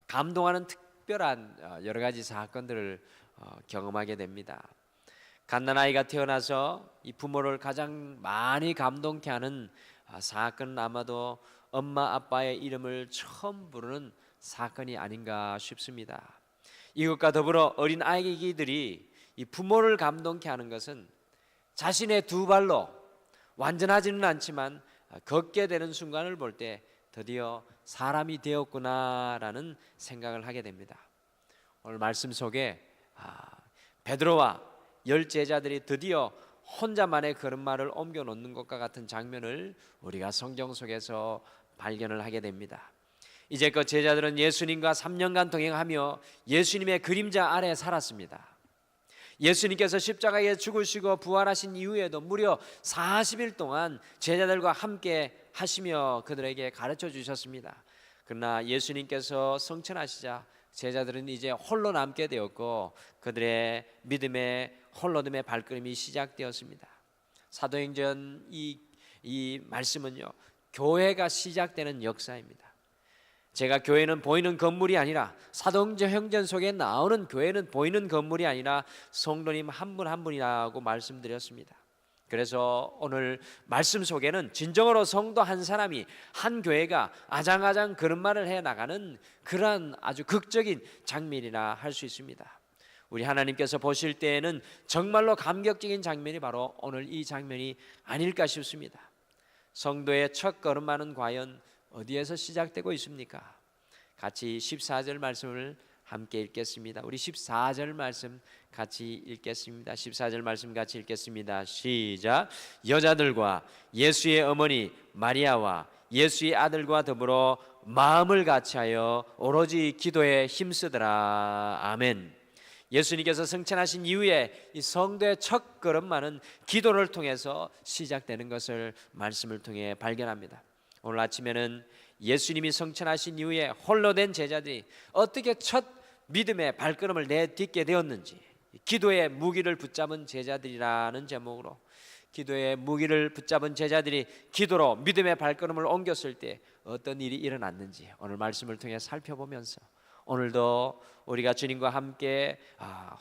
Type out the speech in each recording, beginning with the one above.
감동하는 특별한 여러 가지 사건들을 경험하게 됩니다. 갓난아이가 태어나서 이 부모를 가장 많이 감동케 하는 사건은 아마도 엄마 아빠의 이름을 처음 부르는 사건이 아닌가 싶습니다. 이것과 더불어 어린 아기들이 이 부모를 감동케 하는 것은 자신의 두 발로 완전하지는 않지만 걷게 되는 순간을 볼 때 드디어 사람이 되었구나라는 생각을 하게 됩니다. 오늘 말씀 속에 베드로와 10제자들이 드디어 혼자만의 걸음마를 옮겨 놓는 것과 같은 장면을 우리가 성경 속에서 발견을 하게 됩니다. 이제껏 제자들은 예수님과 3년간 동행하며 예수님의 그림자 아래 살았습니다. 예수님께서 십자가에 죽으시고 부활하신 이후에도 무려 40일 동안 제자들과 함께 하시며 그들에게 가르쳐 주셨습니다. 그러나 예수님께서 성천하시자 제자들은 이제 홀로 남게 되었고 그들의 믿음의 홀로됨의 발걸음이 시작되었습니다. 사도행전 이 말씀은요, 교회가 시작되는 역사입니다. 제가 교회는 보이는 건물이 아니라, 사도행전 속에 나오는 교회는 보이는 건물이 아니라 성도님 한 분 한 분이라고 말씀드렸습니다. 그래서 오늘 말씀 속에는 진정으로 성도 한 사람이, 한 교회가 아장아장 걸음마를 해나가는 그러한 아주 극적인 장면이라 할 수 있습니다. 우리 하나님께서 보실 때에는 정말로 감격적인 장면이 바로 오늘 이 장면이 아닐까 싶습니다. 성도의 첫 걸음마는 과연 어디에서 시작되고 있습니까? 같이 14절 말씀을 함께 읽겠습니다. 우리 14절 말씀 같이 읽겠습니다. 14절 말씀 같이 읽겠습니다. 시작. 여자들과 예수의 어머니 마리아와 예수의 아들과 더불어 마음을 같이하여 오로지 기도에 힘쓰더라. 아멘. 예수님께서 승천하신 이후에 이 성도의 첫 걸음마는 기도를 통해서 시작되는 것을 말씀을 통해 발견합니다. 오늘 아침에는 예수님이 성천하신 이후에 홀로 된 제자들이 어떻게 첫 믿음의 발걸음을 내딛게 되었는지, 기도의 무기를 붙잡은 제자들이라는 제목으로, 기도의 무기를 붙잡은 제자들이 기도로 믿음의 발걸음을 옮겼을 때 어떤 일이 일어났는지 오늘 말씀을 통해 살펴보면서 오늘도 우리가 주님과 함께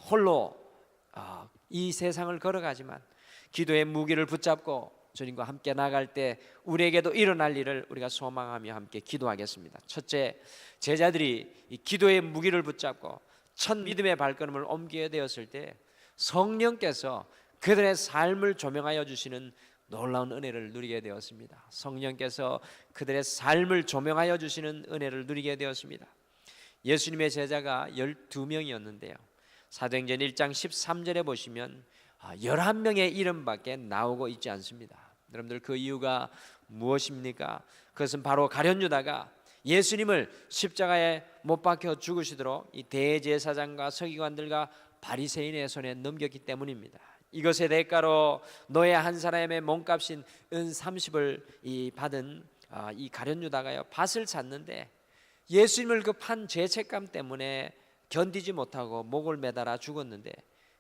홀로 이 세상을 걸어가지만 기도의 무기를 붙잡고 주님과 함께 나갈 때 우리에게도 일어날 일을 우리가 소망하며 함께 기도하겠습니다. 첫째, 제자들이 이 기도의 무기를 붙잡고 첫 믿음의 발걸음을 옮기게 되었을 때 성령께서 그들의 삶을 조명하여 주시는 놀라운 은혜를 누리게 되었습니다. 성령께서 그들의 삶을 조명하여 주시는 은혜를 누리게 되었습니다. 예수님의 제자가 12명이었는데요 사도행전 1장 13절에 보시면 11명의 이름밖에 나오고 있지 않습니다. 여러분들 그 이유가 무엇입니까? 그것은 바로 가룟 유다가 예수님을 십자가에 못 박혀 죽으시도록 이 대제사장과 서기관들과 바리새인의 손에 넘겼기 때문입니다. 이것의 대가로 노예 한 사람의 몸값인 은 30을 받은 이 가룟 유다가요 밭을 샀는데 예수님을 그 판 죄책감 때문에 견디지 못하고 목을 매달아 죽었는데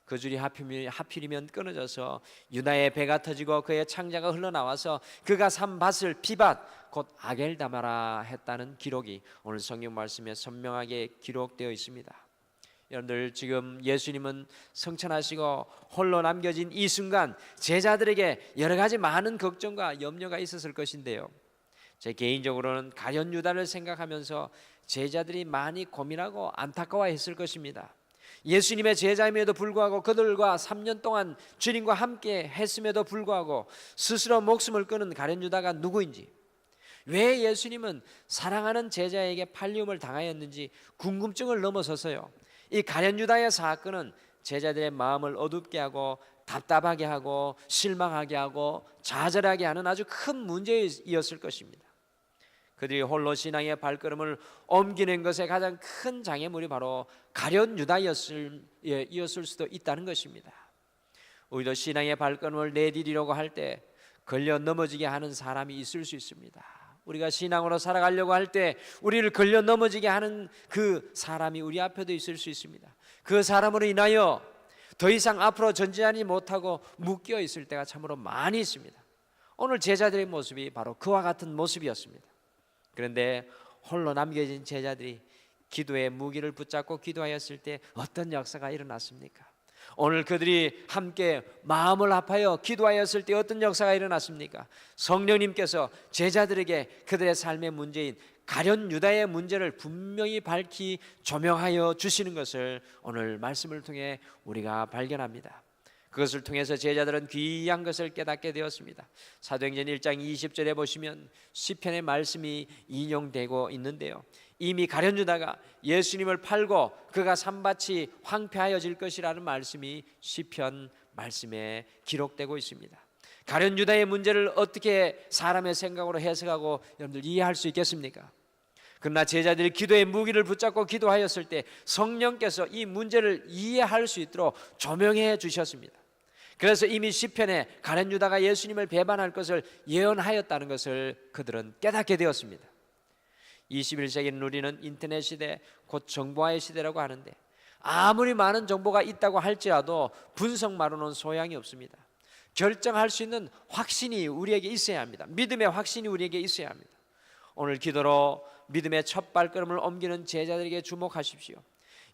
그 줄이 하필이면 끊어져서 유다의 배가 터지고 그의 창자가 흘러나와서 그가 산 밭을 피밭 곧 아겔다마라 했다는 기록이 오늘 성경 말씀에 선명하게 기록되어 있습니다. 여러분들 지금 예수님은 성천하시고 홀로 남겨진 이 순간 제자들에게 여러 가지 많은 걱정과 염려가 있었을 것인데요 제 개인적으로는 가룟 유다를 생각하면서 제자들이 많이 고민하고 안타까워했을 것입니다. 예수님의 제자임에도 불구하고 그들과 3년 동안 주님과 함께 했음에도 불구하고 스스로 목숨을 끊은 가룟 유다가 누구인지, 왜 예수님은 사랑하는 제자에게 팔림을 당하였는지 궁금증을 넘어서서요 이 가룟 유다의 사건은 제자들의 마음을 어둡게 하고 답답하게 하고 실망하게 하고 좌절하게 하는 아주 큰 문제이었을 것입니다. 그들이 홀로 신앙의 발걸음을 옮기는 것의 가장 큰 장애물이 바로 가룟 유다였을 수도 있다는 것입니다. 우리도 신앙의 발걸음을 내디디려고 할 때 걸려 넘어지게 하는 사람이 있을 수 있습니다. 우리가 신앙으로 살아가려고 할 때 우리를 걸려 넘어지게 하는 그 사람이 우리 앞에도 있을 수 있습니다. 그 사람으로 인하여 더 이상 앞으로 전진하지 못하고 묶여 있을 때가 참으로 많이 있습니다. 오늘 제자들의 모습이 바로 그와 같은 모습이었습니다. 그런데 홀로 남겨진 제자들이 기도의 무기를 붙잡고 기도하였을 때 어떤 역사가 일어났습니까? 오늘 그들이 함께 마음을 합하여 기도하였을 때 어떤 역사가 일어났습니까? 성령님께서 제자들에게 그들의 삶의 문제인 가룟 유다의 문제를 분명히 밝히 조명하여 주시는 것을 오늘 말씀을 통해 우리가 발견합니다. 그것을 통해서 제자들은 귀한 것을 깨닫게 되었습니다. 사도행전 1장 20절에 보시면 시편의 말씀이 인용되고 있는데요, 이미 가룟 유다가 예수님을 팔고 그가 산밭이 황폐하여질 것이라는 말씀이 시편 말씀에 기록되고 있습니다. 가룟 유다의 문제를 어떻게 사람의 생각으로 해석하고 여러분들 이해할 수 있겠습니까? 그러나 제자들이 기도의 무기를 붙잡고 기도하였을 때 성령께서 이 문제를 이해할 수 있도록 조명해 주셨습니다. 그래서 이미 시편에 가룟 유다가 예수님을 배반할 것을 예언하였다는 것을 그들은 깨닫게 되었습니다. 21세기는 우리는 인터넷 시대, 곧 정보화의 시대라고 하는데 아무리 많은 정보가 있다고 할지라도 분석만으로는 소양이 없습니다. 결정할 수 있는 확신이 우리에게 있어야 합니다. 믿음의 확신이 우리에게 있어야 합니다. 오늘 기도로 믿음의 첫 발걸음을 옮기는 제자들에게 주목하십시오.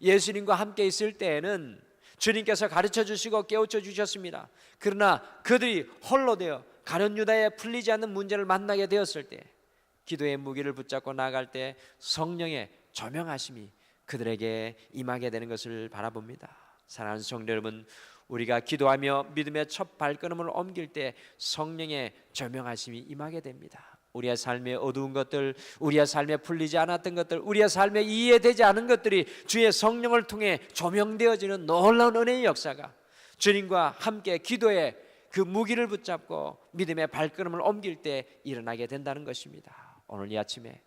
예수님과 함께 있을 때에는 주님께서 가르쳐 주시고 깨우쳐 주셨습니다. 그러나 그들이 홀로 되어 가룟 유다에 풀리지 않는 문제를 만나게 되었을 때, 기도의 무기를 붙잡고 나아갈 때 성령의 조명하심이 그들에게 임하게 되는 것을 바라봅니다. 사랑하는 성도 여러분, 우리가 기도하며 믿음의 첫 발걸음을 옮길 때 성령의 조명하심이 임하게 됩니다. 우리의 삶의 어두운 것들, 우리의 삶에 풀리지 않았던 것들, 우리의 삶에 이해되지 않은 것들이 주의 성령을 통해 조명되어지는 놀라운 은혜의 역사가 주님과 함께 기도의 그 무기를 붙잡고 믿음의 발걸음을 옮길 때 일어나게 된다는 것입니다. 오늘 이 아침에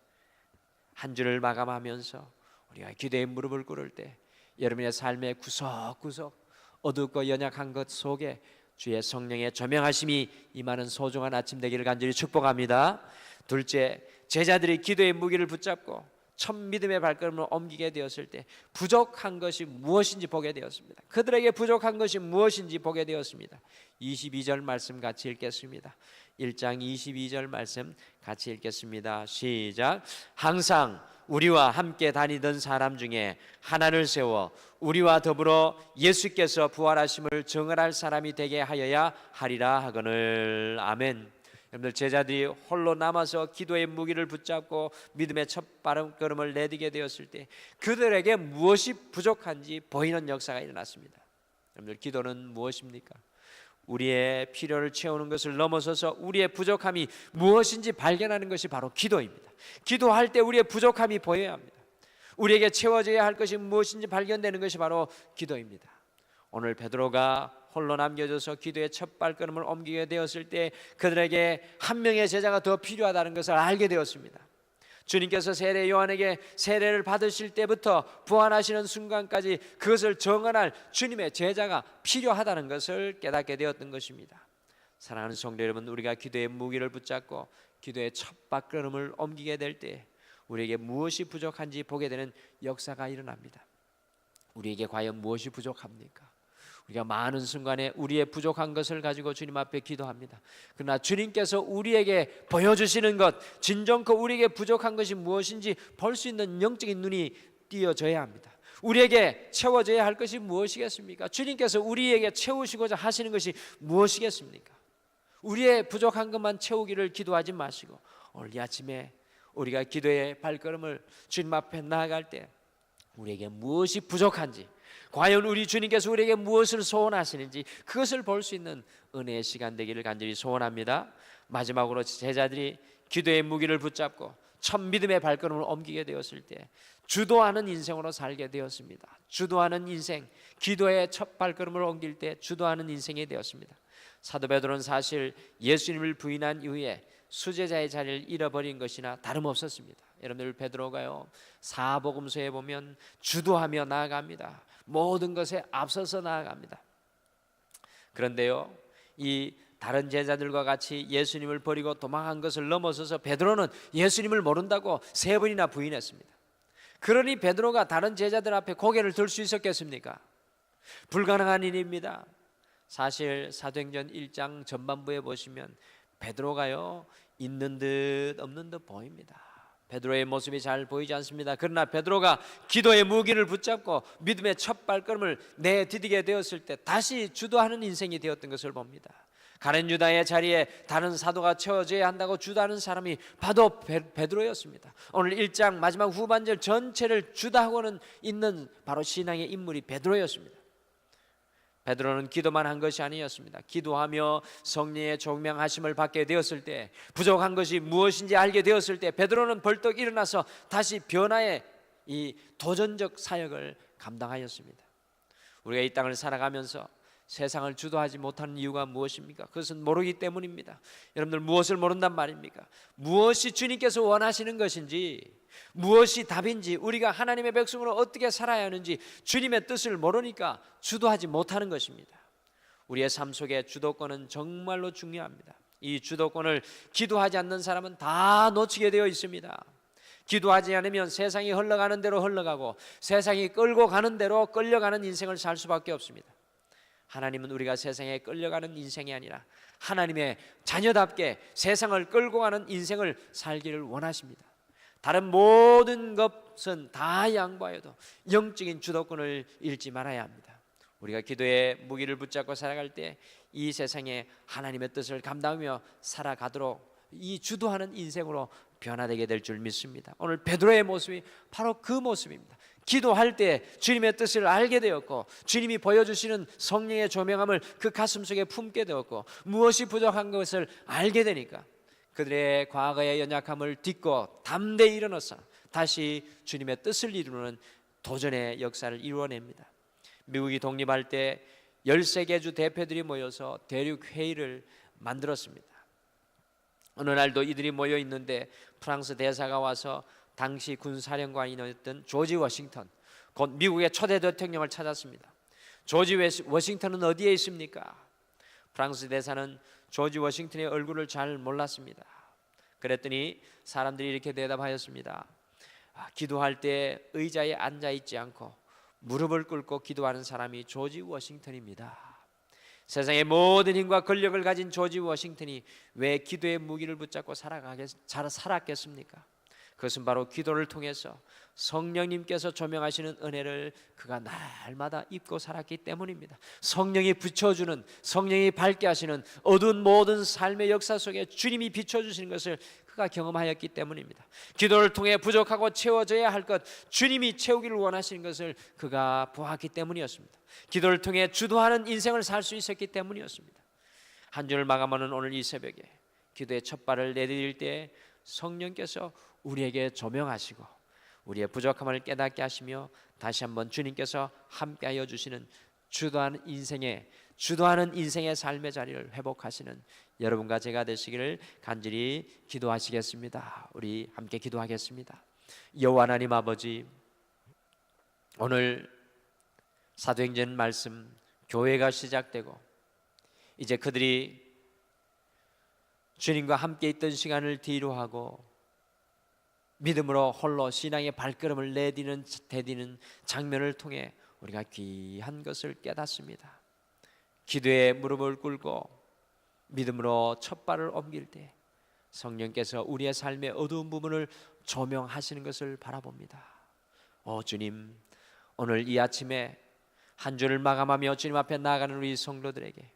한 주를 마감하면서 우리가 기도의 무릎을 꿇을 때 여러분의 삶의 구석구석 어둡고 연약한 것 속에 주의 성령의 조명하심이 임하는 소중한 아침 되기를 간절히 축복합니다. 둘째, 제자들이 기도의 무기를 붙잡고 첫 믿음의 발걸음을 옮기게 되었을 때 부족한 것이 무엇인지 보게 되었습니다. 그들에게 부족한 것이 무엇인지 보게 되었습니다. 22절 말씀 같이 읽겠습니다. 1장 22절 말씀 같이 읽겠습니다. 시작. 항상 우리와 함께 다니던 사람 중에 하나를 세워 우리와 더불어 예수께서 부활하심을 증언할 사람이 되게 하여야 하리라 하거늘. 아멘. 여러분들, 제자들이 홀로 남아서 기도의 무기를 붙잡고 믿음의 첫 발걸음을 내디게 되었을 때 그들에게 무엇이 부족한지 보이는 역사가 일어났습니다. 여러분들, 기도는 무엇입니까? 우리의 필요를 채우는 것을 넘어서서 우리의 부족함이 무엇인지 발견하는 것이 바로 기도입니다. 기도할 때 우리의 부족함이 보여야 합니다. 우리에게 채워져야 할 것이 무엇인지 발견되는 것이 바로 기도입니다. 오늘 베드로가 홀로 남겨져서 기도의 첫 발걸음을 옮기게 되었을 때 그들에게 한 명의 제자가 더 필요하다는 것을 알게 되었습니다. 주님께서 세례 요한에게 세례를 받으실 때부터 부활하시는 순간까지 그것을 정언할 주님의 제자가 필요하다는 것을 깨닫게 되었던 것입니다. 사랑하는 성도 여러분, 우리가 기도의 무기를 붙잡고 기도의 첫 발걸음을 옮기게 될 때 우리에게 무엇이 부족한지 보게 되는 역사가 일어납니다. 우리에게 과연 무엇이 부족합니까? 우리가 많은 순간에 우리의 부족한 것을 가지고 주님 앞에 기도합니다. 그러나 주님께서 우리에게 보여주시는 것, 진정코 우리에게 부족한 것이 무엇인지 볼 수 있는 영적인 눈이 띄어져야 합니다. 우리에게 채워져야 할 것이 무엇이겠습니까? 주님께서 우리에게 채우시고자 하시는 것이 무엇이겠습니까? 우리의 부족한 것만 채우기를 기도하지 마시고 오늘 이 아침에 우리가 기도의 발걸음을 주님 앞에 나아갈 때 우리에게 무엇이 부족한지, 과연 우리 주님께서 우리에게 무엇을 소원하시는지 그것을 볼 수 있는 은혜의 시간 되기를 간절히 소원합니다. 마지막으로 제자들이 기도의 무기를 붙잡고 첫 믿음의 발걸음을 옮기게 되었을 때 주도하는 인생으로 살게 되었습니다. 주도하는 인생, 기도의 첫 발걸음을 옮길 때 주도하는 인생이 되었습니다. 사도 베드로는 사실 예수님을 부인한 이후에 수제자의 자리를 잃어버린 것이나 다름없었습니다. 여러분들, 베드로가요 사복음서에 보면 주도하며 나아갑니다. 모든 것에 앞서서 나아갑니다. 그런데요, 이 다른 제자들과 같이 예수님을 버리고 도망한 것을 넘어서서 베드로는 예수님을 모른다고 3번이나 부인했습니다. 그러니 베드로가 다른 제자들 앞에 고개를 들 수 있었겠습니까? 불가능한 일입니다. 사실 사도행전 1장 전반부에 보시면 베드로가요 있는 듯 없는 듯 보입니다. 베드로의 모습이 잘 보이지 않습니다. 그러나 베드로가 기도의 무기를 붙잡고 믿음의 첫 발걸음을 내디디게 되었을 때 다시 주도하는 인생이 되었던 것을 봅니다. 가룟 유다의 자리에 다른 사도가 채워져야 한다고 주도하는 사람이 바로 베드로였습니다. 오늘 1장 마지막 후반절 전체를 주도하고는 있는 바로 신앙의 인물이 베드로였습니다. 베드로는 기도만 한 것이 아니었습니다. 기도하며 성령의 조명하심을 받게 되었을 때, 부족한 것이 무엇인지 알게 되었을 때 베드로는 벌떡 일어나서 다시 변화의 이 도전적 사역을 감당하였습니다. 우리가 이 땅을 살아가면서 세상을 주도하지 못하는 이유가 무엇입니까? 그것은 모르기 때문입니다. 여러분들 무엇을 모른단 말입니까? 무엇이 주님께서 원하시는 것인지, 무엇이 답인지, 우리가 하나님의 백성으로 어떻게 살아야 하는지 주님의 뜻을 모르니까 주도하지 못하는 것입니다. 우리의 삶 속에 주도권은 정말로 중요합니다. 이 주도권을 기도하지 않는 사람은 다 놓치게 되어 있습니다. 기도하지 않으면 세상이 흘러가는 대로 흘러가고 세상이 끌고 가는 대로 끌려가는 인생을 살 수밖에 없습니다. 하나님은 우리가 세상에 끌려가는 인생이 아니라 하나님의 자녀답게 세상을 끌고 가는 인생을 살기를 원하십니다. 다른 모든 것은 다 양보해도 영적인 주도권을 잃지 말아야 합니다. 우리가 기도의 무기를 붙잡고 살아갈 때 이 세상에 하나님의 뜻을 감당하며 살아가도록 이 주도하는 인생으로 변화되게 될 줄 믿습니다. 오늘 베드로의 모습이 바로 그 모습입니다. 기도할 때 주님의 뜻을 알게 되었고 주님이 보여주시는 성령의 조명함을 그 가슴속에 품게 되었고 무엇이 부족한 것을 알게 되니까 그들의 과거의 연약함을 딛고 담대히 일어나서 다시 주님의 뜻을 이루는 도전의 역사를 이루어냅니다. 미국이 독립할 때 13개 주 대표들이 모여서 대륙회의를 만들었습니다. 어느 날도 이들이 모여 있는데 프랑스 대사가 와서 당시 군사령관이었던 조지 워싱턴, 곧 미국의 초대 대통령을 찾았습니다. 조지 워싱턴은 어디에 있습니까? 프랑스 대사는 조지 워싱턴의 얼굴을 잘 몰랐습니다. 그랬더니 사람들이 이렇게 대답하였습니다. 기도할 때 의자에 앉아 있지 않고 무릎을 꿇고 기도하는 사람이 조지 워싱턴입니다. 세상의 모든 힘과 권력을 가진 조지 워싱턴이 왜 기도의 무기를 붙잡고 살았겠습니까? 그것은 바로 기도를 통해서 성령님께서 조명하시는 은혜를 그가 날마다 입고 살았기 때문입니다. 성령이 비춰주는, 성령이 밝게 하시는 어두운 모든 삶의 역사 속에 주님이 비춰주시는 것을 그가 경험하였기 때문입니다. 기도를 통해 부족하고 채워져야 할 것, 주님이 채우기를 원하시는 것을 그가 보았기 때문이었습니다. 기도를 통해 주도하는 인생을 살 수 있었기 때문이었습니다. 한 주를 마감하는 오늘 이 새벽에 기도의 첫 발을 내디딜 때 성령께서 우리에게 조명하시고 우리의 부족함을 깨닫게 하시며 다시 한번 주님께서 함께하여 주시는 주도하는 인생의 삶의 자리를 회복하시는 여러분과 제가 되시기를 간절히 기도하시겠습니다. 우리 함께 기도하겠습니다. 여호와 하나님 아버지, 오늘 사도행전 말씀 교회가 시작되고 이제 그들이 주님과 함께 있던 시간을 뒤로하고 믿음으로 홀로 신앙의 발걸음을 내디디는 장면을 통해 우리가 귀한 것을 깨닫습니다. 기도에 무릎을 꿇고 믿음으로 첫 발을 옮길 때 성령께서 우리의 삶의 어두운 부분을 조명하시는 것을 바라봅니다. 주님, 오늘 이 아침에 한 주를 마감하며 주님 앞에 나아가는 우리 성도들에게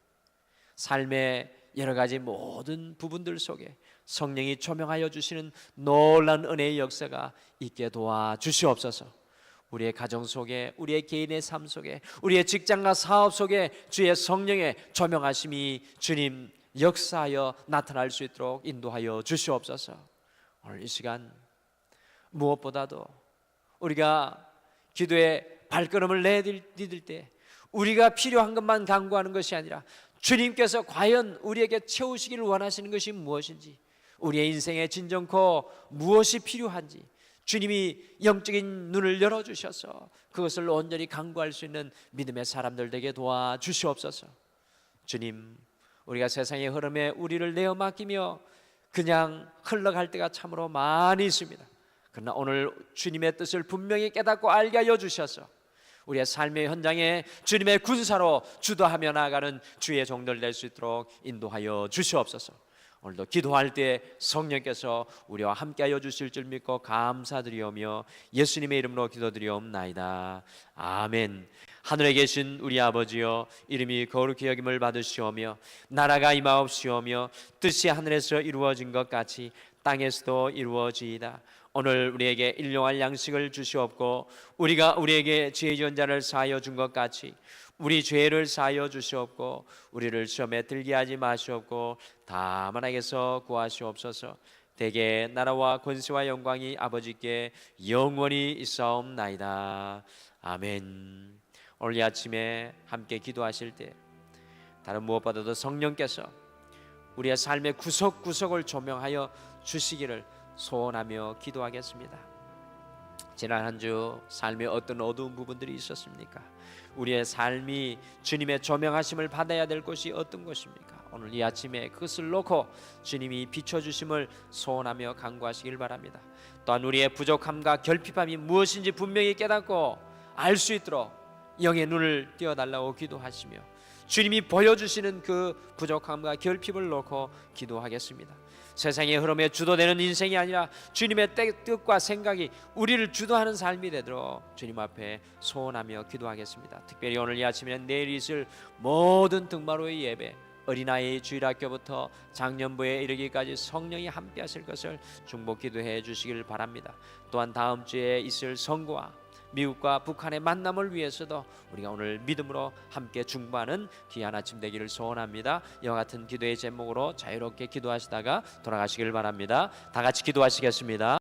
삶의 여러 가지 모든 부분들 속에 성령이 조명하여 주시는 놀라운 은혜의 역사가 있게 도와주시옵소서. 우리의 가정 속에, 우리의 개인의 삶 속에, 우리의 직장과 사업 속에 주의 성령의 조명하심이 주님 역사하여 나타날 수 있도록 인도하여 주시옵소서. 오늘 이 시간 무엇보다도 우리가 기도의 발걸음을 내디딜 때 우리가 필요한 것만 간구하는 것이 아니라 주님께서 과연 우리에게 채우시기를 원하시는 것이 무엇인지, 우리의 인생에 진정코 무엇이 필요한지 주님이 영적인 눈을 열어주셔서 그것을 온전히 간구할 수 있는 믿음의 사람들 되게 도와주시옵소서. 주님, 우리가 세상의 흐름에 우리를 내어 맡기며 그냥 흘러갈 때가 참으로 많이 있습니다. 그러나 오늘 주님의 뜻을 분명히 깨닫고 알게 하여 주셔서 우리의 삶의 현장에 주님의 군사로 주도하며 나아가는 주의 종들 될 수 있도록 인도하여 주시옵소서. 오늘도 기도할 때 성령께서 우리와 함께하여 주실 줄 믿고 감사드리오며 예수님의 이름으로 기도드리옵나이다. 아멘. 하늘에 계신 우리 아버지여, 이름이 거룩히 여김을 받으시오며 나라가 임하옵시오며 뜻이 하늘에서 이루어진 것 같이 땅에서도 이루어지이다. 오늘 우리에게 일용할 양식을 주시옵고 우리가 우리에게 죄 지은 자를 사하여 준 것 같이 우리 죄를 사하여 주시옵고 우리를 시험에 들게 하지 마시옵고 다만 악에서 구하시옵소서. 대개 나라와 권세와 영광이 아버지께 영원히 있사옵나이다. 아멘. 오늘 이 아침에 함께 기도하실 때 다른 무엇보다도 성령께서 우리의 삶의 구석구석을 조명하여 주시기를 소원하며 기도하겠습니다. 지난 한 주 삶의 어떤 어두운 부분들이 있었습니까? 우리의 삶이 주님의 조명하심을 받아야 될 곳이 어떤 곳입니까? 오늘 이 아침에 그것을 놓고 주님이 비춰주심을 소원하며 간구하시길 바랍니다. 또한 우리의 부족함과 결핍함이 무엇인지 분명히 깨닫고 알 수 있도록 영의 눈을 띄워달라고 기도하시며 주님이 보여주시는 그 부족함과 결핍을 놓고 기도하겠습니다. 세상의 흐름에 주도되는 인생이 아니라 주님의 뜻과 생각이 우리를 주도하는 삶이 되도록 주님 앞에 소원하며 기도하겠습니다. 특별히 오늘 이 아침에는 내일 있을 모든 등마로의 예배, 어린아이 주일학교부터 장년부에 이르기까지 성령이 함께 하실 것을 중보 기도해 주시길 바랍니다. 또한 다음 주에 있을 선거와 미국과 북한의 만남을 위해서도 우리가 오늘 믿음으로 함께 중보하는 귀한 아침 되기를 소원합니다. 이와 같은 기도의 제목으로 자유롭게 기도하시다가 돌아가시길 바랍니다. 다 같이 기도하시겠습니다.